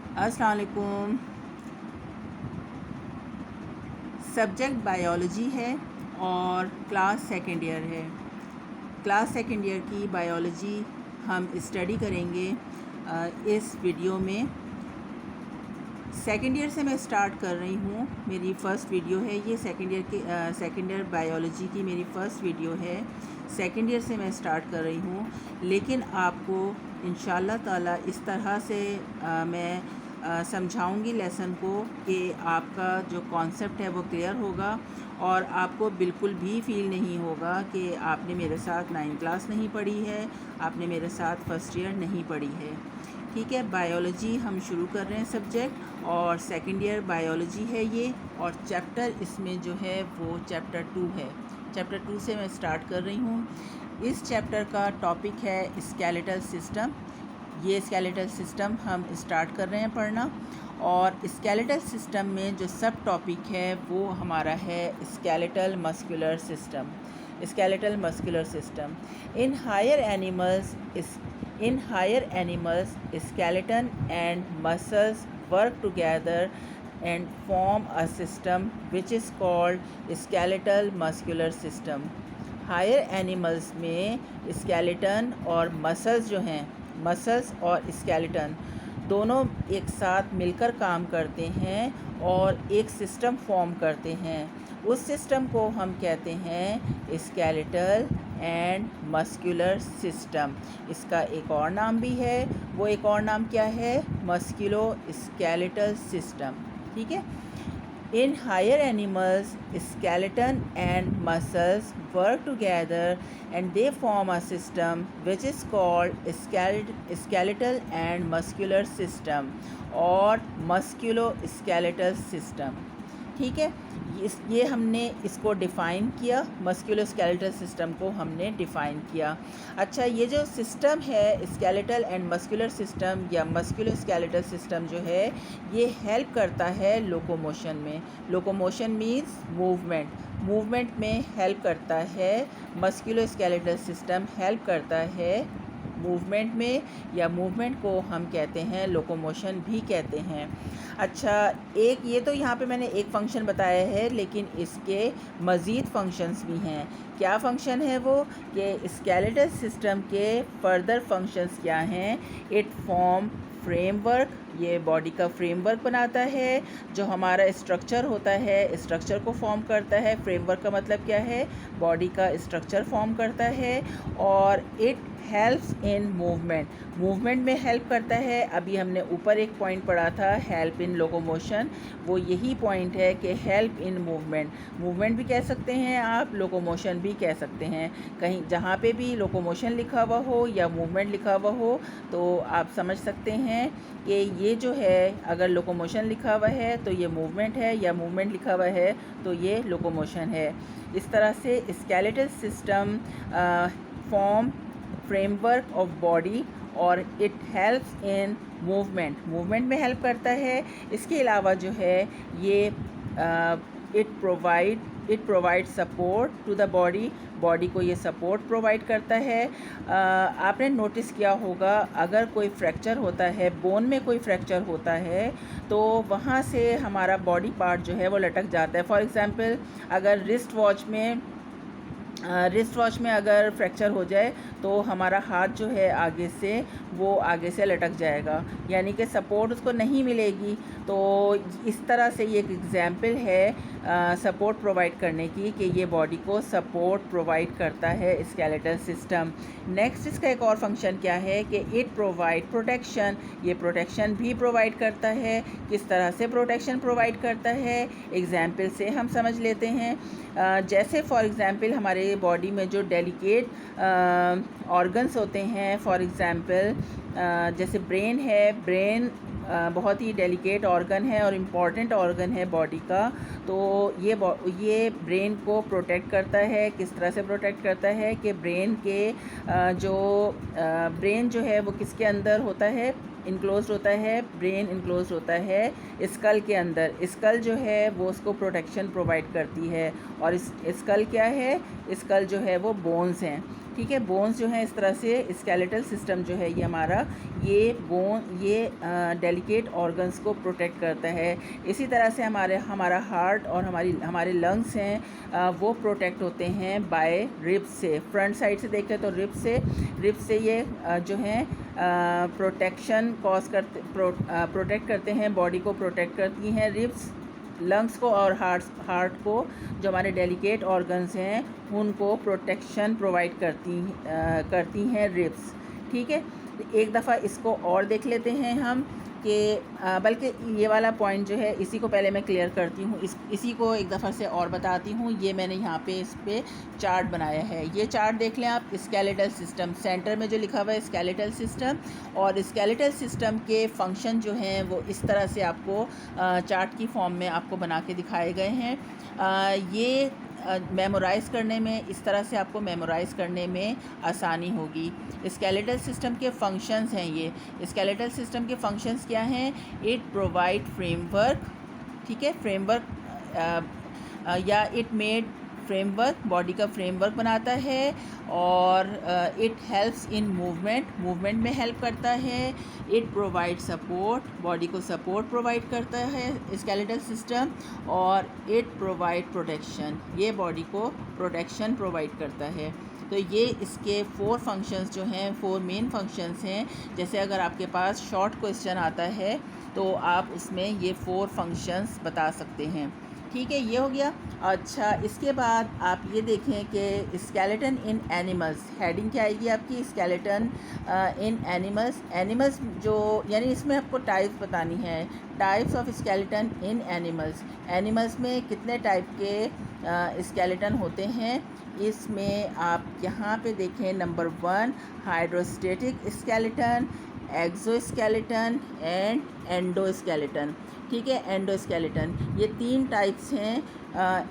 अस्सलाम वालेकुम। Subject biology है और क्लास सेकेंड ईयर है। क्लास सेकेंड ईयर की बायोलॉजी हम स्टडी करेंगे इस वीडियो में। सेकेंड ईयर से मैं स्टार्ट कर रही हूँ, मेरी फ़र्स्ट वीडियो है ये। सेकेंड ईयर बायोलॉजी की मेरी फ़र्स्ट वीडियो है। सेकेंड ईयर से मैं स्टार्ट कर रही हूँ, लेकिन आपको इंशाल्लाह ताला इस तरह से मैं समझाऊंगी लेसन को कि आपका जो कॉन्सेप्ट है वो क्लियर होगा और आपको बिल्कुल भी फ़ील नहीं होगा कि आपने मेरे साथ 9th क्लास नहीं पढ़ी है, आपने मेरे साथ फ़र्स्ट ईयर नहीं पढ़ी है। ठीक है, बायोलॉजी हम शुरू कर रहे हैं सब्जेक्ट, और सेकेंड ईयर बायोलॉजी है ये। और चैप्टर इसमें जो है वो चैप्टर 2 है। चैप्टर 2 से मैं स्टार्ट कर रही हूँ। इस चैप्टर का टॉपिक है स्केलेटल सिस्टम। ये स्केलेटल सिस्टम हम स्टार्ट कर रहे हैं पढ़ना। और स्केलेटल सिस्टम में जो सब टॉपिक है वो हमारा है skeletal muscular system. Skeletal muscular system in higher animals skeleton and muscles work together and form a system which is called skeletal muscular system। Higher animals में स्केलेटन और मसल्स जो हैं, मसल्स और स्केलेटन दोनों एक साथ मिलकर काम करते हैं और एक सिस्टम फॉर्म करते हैं। उस सिस्टम को हम कहते हैं स्केलेटल एंड मस्कुलर सिस्टम। इसका एक और नाम भी है, वो एक और नाम क्या है? मस्कुलो स्केलेटल सिस्टम। ठीक है। In higher animals, skeleton and muscles work together and they form a system which is called skeletal and muscular system और musculoskeletal system। ठीक है, ये हमने इसको डिफ़ाइन किया, मस्कुलोस्केलेटल सिस्टम को हमने डिफ़ाइन किया। अच्छा, ये जो सिस्टम है स्केलेटल एंड मस्कुलर सिस्टम या मस्कुलोस्केलेटल सिस्टम जो है, ये हेल्प करता है लोकोमोशन में। लोकोमोशन मीन्स मूवमेंट में हेल्प करता है। मस्कुलोस्केलेटल सिस्टम हेल्प करता है मूवमेंट में, या मूवमेंट को हम कहते हैं लोकोमोशन भी कहते हैं। अच्छा, एक ये तो यहाँ पे मैंने एक फ़ंक्शन बताया है, लेकिन इसके मज़ीद फंक्शंस भी हैं। क्या फ़ंक्शन है वो? कि स्केलेटल सिस्टम के फर्दर फंक्शंस क्या हैं? इट फॉर्म फ्रेमवर्क, ये बॉडी का फ्रेमवर्क बनाता है। जो हमारा स्ट्रक्चर होता है, स्ट्रक्चर को फॉर्म करता है। फ्रेमवर्क का मतलब क्या है? बॉडी का स्ट्रक्चर फॉर्म करता है। और इट हेल्प्स इन मूवमेंट में हेल्प करता है। अभी हमने ऊपर एक पॉइंट पढ़ा था, हेल्प इन लोकोमोशन, वो यही पॉइंट है कि हेल्प इन मूवमेंट भी कह सकते हैं आप, लोकोमोशन भी कह सकते हैं। कहीं जहाँ पे भी लोकोमोशन लिखा हुआ हो या मूवमेंट लिखा हुआ हो तो आप समझ सकते हैं कि ये जो है, अगर लोकोमोशन लिखा हुआ है तो ये मूवमेंट है, या मूवमेंट लिखा हुआ है तो ये लोकोमोशन है। इस तरह से skeletal system form framework of body और इट हेल्प्स इन मूवमेंट में हेल्प करता है। इसके अलावा जो है ये it provide support to the body को ये सपोर्ट प्रोवाइड करता है। आपने नोटिस किया होगा, अगर कोई फ्रैक्चर होता है, बोन में कोई फ्रैक्चर होता है, तो वहाँ से हमारा बॉडी पार्ट जो है वो लटक जाता है। फॉर एग्ज़ाम्पल, अगर रिस्ट वॉच में अगर फ्रैक्चर हो जाए तो हमारा हाथ जो है आगे से लटक जाएगा, यानी कि सपोर्ट उसको नहीं मिलेगी। तो इस तरह से ये एक एग्जाम्पल है सपोर्ट प्रोवाइड करने की, कि ये बॉडी को सपोर्ट प्रोवाइड करता है स्केलेटल सिस्टम। नेक्स्ट, इसका एक और फंक्शन क्या है कि इट प्रोवाइड प्रोटेक्शन, ये प्रोटेक्शन भी प्रोवाइड करता है। किस तरह से प्रोटेक्शन प्रोवाइड करता है, एग्जाम्पल से हम समझ लेते हैं। जैसे फॉर एग्ज़ाम्पल हमारे बॉडी में जो डेलिकेट ऑर्गन्स होते हैं, फॉर एग्ज़ाम्पल जैसे ब्रेन है, ब्रेन बहुत ही डेलिकेट ऑर्गन है और इम्पॉर्टेंट ऑर्गन है बॉडी का। तो ये ब्रेन को प्रोटेक्ट करता है। किस तरह से प्रोटेक्ट करता है कि ब्रेन जो है वो किसके अंदर होता है? इनक्लोज होता है। ब्रेन इनक्लोज होता है स्कल के अंदर। स्कल जो है वो उसको प्रोटेक्शन प्रोवाइड करती है। और इस स्कल क्या है? स्कल जो है वो बोन्स हैं। ठीक है। बोन्स जो हैं इस तरह से स्केलेटल सिस्टम जो है ये हमारा ये डेलिकेट ऑर्गन्स को प्रोटेक्ट करता है। इसी तरह से हमारा हार्ट और हमारे लंग्स हैं वो प्रोटेक्ट होते हैं बाय रिब्स से। फ्रंट साइड से देखें तो रिब्स से ये जो हैं प्रोटेक्शन प्रोटेक्ट करते हैं, बॉडी को प्रोटेक्ट करती हैं रिब्स। लंग्स को और हार्ट को, जो हमारे डेलिकेट ऑर्गन्स हैं, उनको प्रोटेक्शन प्रोवाइड करती हैं रिब्स। ठीक है। एक दफ़ा इसको और देख लेते हैं हम कि बल्कि ये वाला पॉइंट जो है इसी को पहले मैं क्लियर करती हूँ, इसी को एक दफ़ा से और बताती हूँ। ये मैंने यहाँ पे इस पे चार्ट बनाया है, ये चार्ट देख लें आप। स्केलेटल सिस्टम सेंटर में जो लिखा हुआ है स्केलेटल सिस्टम, और स्केलेटल सिस्टम के फंक्शन जो हैं वो इस तरह से आपको चार्ट की फॉर्म में आपको बना के दिखाए गए हैं। ये मेमोराइज़ करने में, इस तरह से आपको मेमोराइज़ करने में आसानी होगी। स्केलेटल सिस्टम के फंक्शंस हैं ये। स्केलेटल सिस्टम के फंक्शंस क्या हैं? इट प्रोवाइड फ्रेमवर्क, ठीक है, फ्रेमवर्क या इट मेड फ्रेमवर्क, बॉडी का फ्रेमवर्क बनाता है। और इट हेल्प्स इन मूवमेंट में हेल्प करता है। इट प्रोवाइड सपोर्ट, बॉडी को सपोर्ट प्रोवाइड करता है स्केलेटल सिस्टम। और इट प्रोवाइड प्रोटेक्शन, ये बॉडी को प्रोटेक्शन प्रोवाइड करता है। तो ये इसके 4 फंक्शंस जो हैं, 4 मेन फंक्शंस हैं। जैसे अगर आपके पास शॉर्ट क्वेश्चन आता है तो आप उसमें ये 4 फंक्शंस बता सकते हैं। ठीक है, ये हो गया। अच्छा, इसके बाद आप ये देखें कि स्केलेटन इन एनिमल्स, हेडिंग क्या आएगी आपकी? स्केलेटन इन एनिमल्स जो, यानी इसमें आपको टाइप्स बतानी है, types of skeleton in animals में कितने टाइप के स्केलेटन होते हैं। इसमें आप यहाँ पे देखें, number 1 hydrostatic skeleton, exoskeleton and endoskeleton. ठीक है, एंडोस्केलेटन, ये 3 टाइप्स हैं।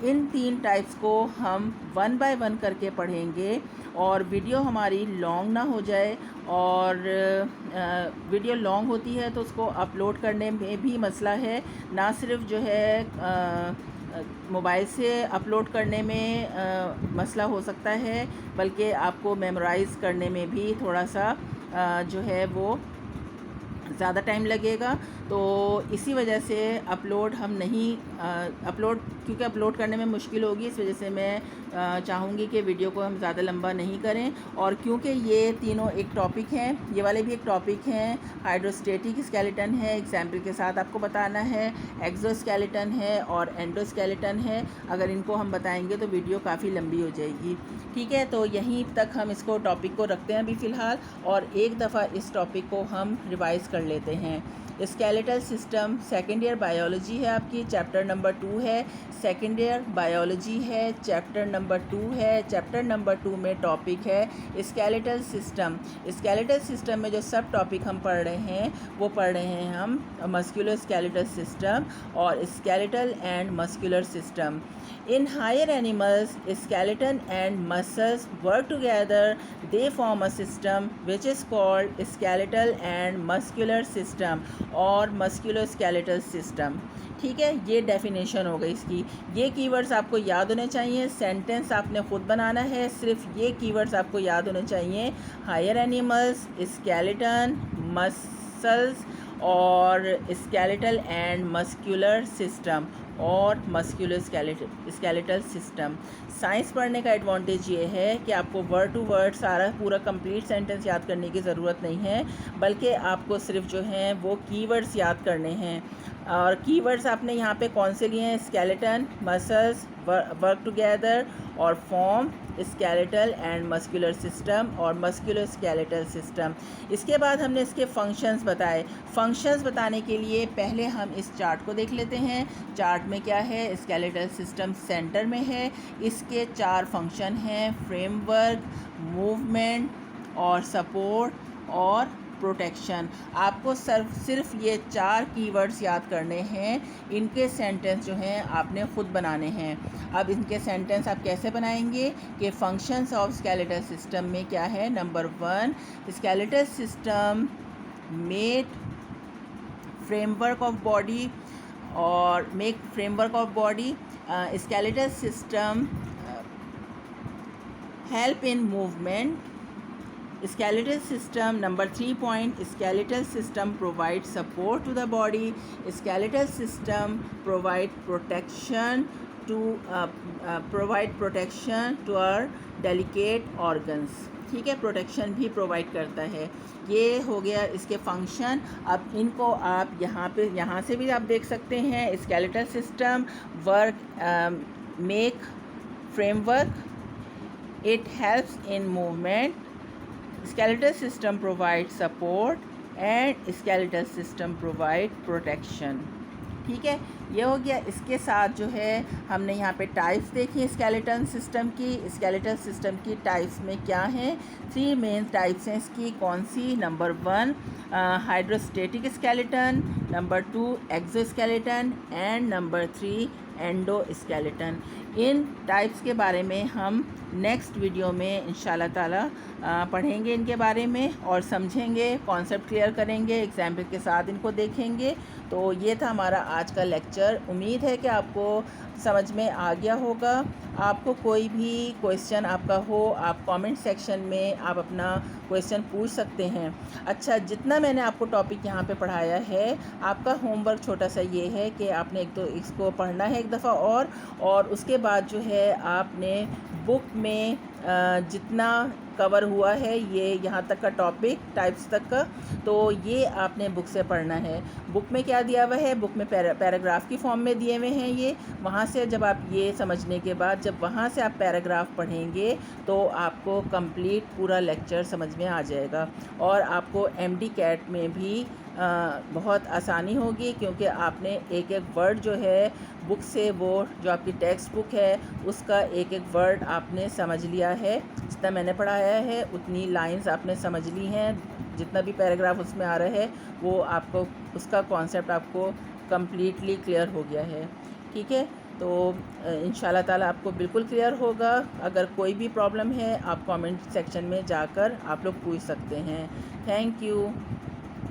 इन 3 टाइप्स को हम 1 बाय 1 करके पढ़ेंगे, और वीडियो हमारी लॉन्ग ना हो जाए। और वीडियो लॉन्ग होती है तो उसको अपलोड करने में भी मसला है, ना सिर्फ जो है मोबाइल से अपलोड करने में मसला हो सकता है, बल्कि आपको मेमोराइज़ करने में भी थोड़ा सा जो है वो ज़्यादा टाइम लगेगा। तो इसी वजह से अपलोड हम नहीं क्योंकि अपलोड करने में मुश्किल होगी, इस वजह से मैं चाहूँगी कि वीडियो को हम ज़्यादा लंबा नहीं करें। और क्योंकि ये तीनों एक टॉपिक हैं, ये वाले भी एक टॉपिक हैं। हाइड्रोस्टेटिक स्केलेटन है, एग्जाम्पल के साथ आपको बताना है, एक्सोस्केलेटन है और एंडोस्केलेटन है। अगर इनको हम बताएंगे तो वीडियो काफ़ी लंबी हो जाएगी। ठीक है, तो यहीं तक हम इसको टॉपिक को रखते हैं अभी फ़िलहाल, और एक दफ़ा इस टॉपिक को हम रिवाइज़ कर लेते हैं। Skeletal system second year biology है आपकी, चैप्टर नंबर 2 है। सेकेंड ईयर बायोलॉजी है, चैप्टर नंबर 2 है। चैप्टर नंबर 2 में टॉपिक है स्केलेटल सिस्टम। स्केलेटल सिस्टम में जो सब टॉपिक हम पढ़ रहे हैं वो पढ़ रहे हैं हम मस्कुलर स्केलेटल सिस्टम और skeletal and muscular system. In higher animals, skeleton and muscles work together. They form a system which is called skeletal and muscular system और musculoskeletal system। ठीक है, ये डेफिनेशन हो गई इसकी। ये कीवर्ड्स आपको याद होने चाहिए, सेंटेंस आपने ख़ुद बनाना है, सिर्फ ये कीवर्ड्स आपको याद होने चाहिए। हायर एनिमल्स, स्केलेटन, मसल्स और स्केलेटल एंड मस्कुलर सिस्टम और मस्कुलोस्केलेटल सिस्टम। साइंस पढ़ने का एडवांटेज ये है कि आपको वर्ड टू वर्ड सारा पूरा कंप्लीट सेंटेंस याद करने की ज़रूरत नहीं है, बल्कि आपको सिर्फ जो हैं वो कीवर्ड्स याद करने हैं। और कीवर्ड्स आपने यहाँ पे कौन से लिए हैं? स्केलेटन, मसल्स, वर्क टुगेदर और form, skeletal and muscular system और मस्कुलोस्केलेटल सिस्टम। इसके बाद हमने इसके फंक्शंस बताए। फंक्शंस बताने के लिए पहले हम इस चार्ट को देख लेते हैं। चार्ट में क्या है? स्केलेटल सिस्टम सेंटर में है। इसके 4 फंक्शन हैं, फ्रेमवर्क, मूवमेंट और सपोर्ट और प्रोटेक्शन। आपको सिर्फ ये 4 कीवर्ड्स याद करने हैं। इनके सेंटेंस जो हैं आपने ख़ुद बनाने हैं। अब इनके सेंटेंस आप कैसे बनाएंगे कि फंक्शंस ऑफ स्केलेटल सिस्टम में क्या है? Number 1, skeletal system made framework of body और make framework of body. Skeletal system help in movement. Skeletal system, number 3 point, skeletal system provides support to the body. Skeletal system provide protection to our delicate organs. ठीक है, protection भी provide करता है. ये हो गया इसके फंक्शन. अब इनको आप यहाँ से भी आप देख सकते हैं. Skeletal system work make framework, it helps in movement. Skeletal system provides support and skeletal system provide protection. ठीक है, ये हो गया. इसके साथ जो है हमने यहाँ पे टाइप्स देखी स्केलेटल सिस्टम की. स्केलेटल सिस्टम की टाइप्स में क्या हैं? 3 मेन टाइप्स हैं इसकी. कौन सी? Number 1 hydrostatic skeleton, number 2 exoskeleton and number 3 endoskeleton. इन टाइप्स के बारे में हम नेक्स्ट वीडियो में इंशाल्लाह ताला पढ़ेंगे इनके बारे में और समझेंगे, कॉन्सेप्ट क्लियर करेंगे, एग्जाम्पल के साथ इनको देखेंगे. तो ये था हमारा आज का लेक्चर. उम्मीद है कि आपको समझ में आ गया होगा. आपको कोई भी क्वेश्चन आपका हो, आप कमेंट सेक्शन में आप अपना क्वेश्चन पूछ सकते हैं. अच्छा, जितना मैंने आपको टॉपिक यहाँ पे पढ़ाया है, आपका होमवर्क छोटा सा ये है कि आपने एक तो इसको पढ़ना है एक दफ़ा और उसके बाद जो है आपने बुक में जितना कवर हुआ है ये यहाँ तक का टॉपिक टाइप्स तक का, तो ये आपने बुक से पढ़ना है. बुक में क्या दिया हुआ है? बुक में पैराग्राफ की फॉर्म में दिए हुए हैं ये. वहाँ से जब आप ये समझने के बाद जब वहाँ से आप पैराग्राफ पढ़ेंगे तो आपको कंप्लीट पूरा लेक्चर समझ में आ जाएगा और आपको MD कैट में भी बहुत आसानी होगी, क्योंकि आपने एक एक वर्ड जो है बुक से, वो जो आपकी टेक्स्ट बुक है उसका एक एक वर्ड आपने समझ लिया है. जितना मैंने पढ़ाया है उतनी लाइंस आपने समझ ली हैं. जितना भी पैराग्राफ उसमें आ रहा है वो आपको उसका कॉन्सेप्ट आपको कम्प्लीटली क्लियर हो गया है. ठीक है, तो इंशाल्लाह ताला आपको बिल्कुल क्लियर होगा. अगर कोई भी प्रॉब्लम है आप कमेंट सेक्शन में जाकर आप लोग पूछ सकते हैं. Thank you.